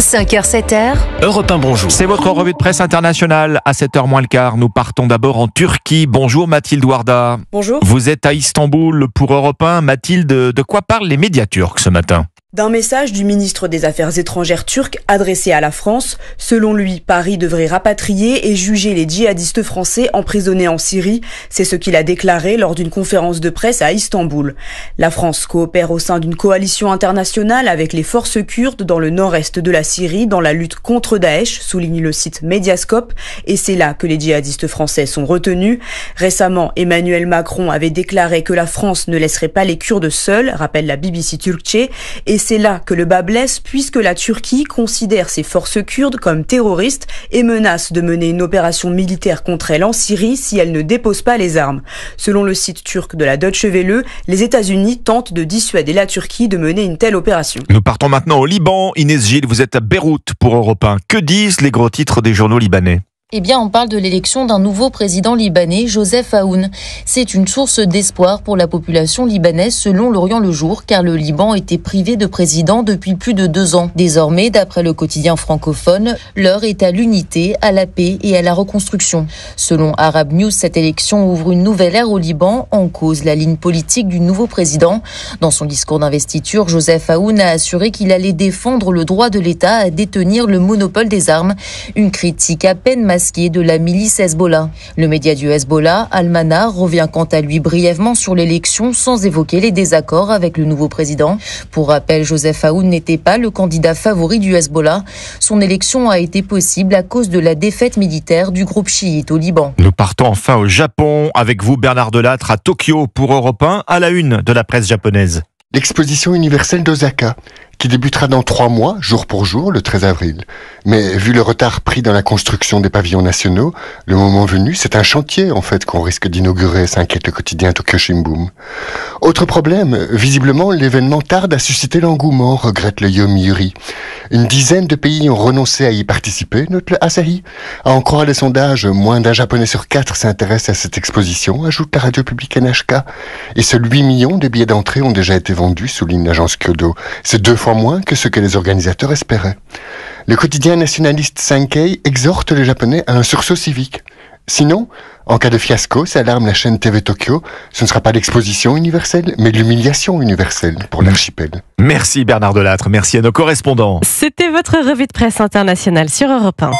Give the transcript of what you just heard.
5h, 7h. Europe 1, bonjour. C'est votre revue de presse internationale à 7h moins le quart. Nous partons d'abord en Turquie. Bonjour Mathilde Warda. Bonjour. Vous êtes à Istanbul pour Europe 1. Mathilde, de quoi parlent les médias turcs ce matin ? D'un message du ministre des Affaires étrangères turc adressé à la France, selon lui, Paris devrait rapatrier et juger les djihadistes français emprisonnés en Syrie. C'est ce qu'il a déclaré lors d'une conférence de presse à Istanbul. La France coopère au sein d'une coalition internationale avec les forces kurdes dans le nord-est de la Syrie dans la lutte contre Daesh, souligne le site Mediascope, et c'est là que les djihadistes français sont retenus. Récemment, Emmanuel Macron avait déclaré que la France ne laisserait pas les Kurdes seuls, rappelle la BBC Turkçe, et c'est là que le bas blesse puisque la Turquie considère ses forces kurdes comme terroristes et menace de mener une opération militaire contre elle en Syrie si elle ne dépose pas les armes. Selon le site turc de la Deutsche Welle, les États-Unis tentent de dissuader la Turquie de mener une telle opération. Nous partons maintenant au Liban. Inès Gilles, vous êtes à Beyrouth pour Europe 1. Que disent les gros titres des journaux libanais ? Eh bien, on parle de l'élection d'un nouveau président libanais, Joseph Aoun. C'est une source d'espoir pour la population libanaise selon l'Orient le Jour, car le Liban était privé de président depuis plus de 2 ans. Désormais, d'après le quotidien francophone, l'heure est à l'unité, à la paix et à la reconstruction. Selon Arab News, cette élection ouvre une nouvelle ère au Liban, en cause la ligne politique du nouveau président. Dans son discours d'investiture, Joseph Aoun a assuré qu'il allait défendre le droit de l'État à détenir le monopole des armes. Une critique à peine masquée de la milice Hezbollah. Le média du Hezbollah, Al-Manar, revient quant à lui brièvement sur l'élection sans évoquer les désaccords avec le nouveau président. Pour rappel, Joseph Aoun n'était pas le candidat favori du Hezbollah. Son élection a été possible à cause de la défaite militaire du groupe chiite au Liban. Nous partons enfin au Japon avec vous Bernard Delattre à Tokyo pour Europe 1 à la une de la presse japonaise. L'exposition universelle d'Osaka, qui débutera dans 3 mois, jour pour jour, le 13 avril. Mais vu le retard pris dans la construction des pavillons nationaux, le moment venu, c'est un chantier, en fait, qu'on risque d'inaugurer, s'inquiète le quotidien Tokyo Shimbun. Autre problème, visiblement, l'événement tarde à susciter l'engouement, regrette le Yomiuri. Une dizaine de pays ont renoncé à y participer, note le Asahi. À en croire les sondages, moins d'un Japonais sur 4 s'intéresse à cette exposition, ajoute la radio publique NHK. Et seuls 8 millions de billets d'entrée ont déjà été vendus, souligne l'agence Kyodo. C'est 2 fois moins que ce que les organisateurs espéraient. Le quotidien nationaliste Sankei exhorte les Japonais à un sursaut civique. Sinon, en cas de fiasco, s'alarme la chaîne TV Tokyo, ce ne sera pas l'exposition universelle, mais l'humiliation universelle pour l'archipel. Merci Bernard Delattre, merci à nos correspondants. C'était votre revue de presse internationale sur Europe 1.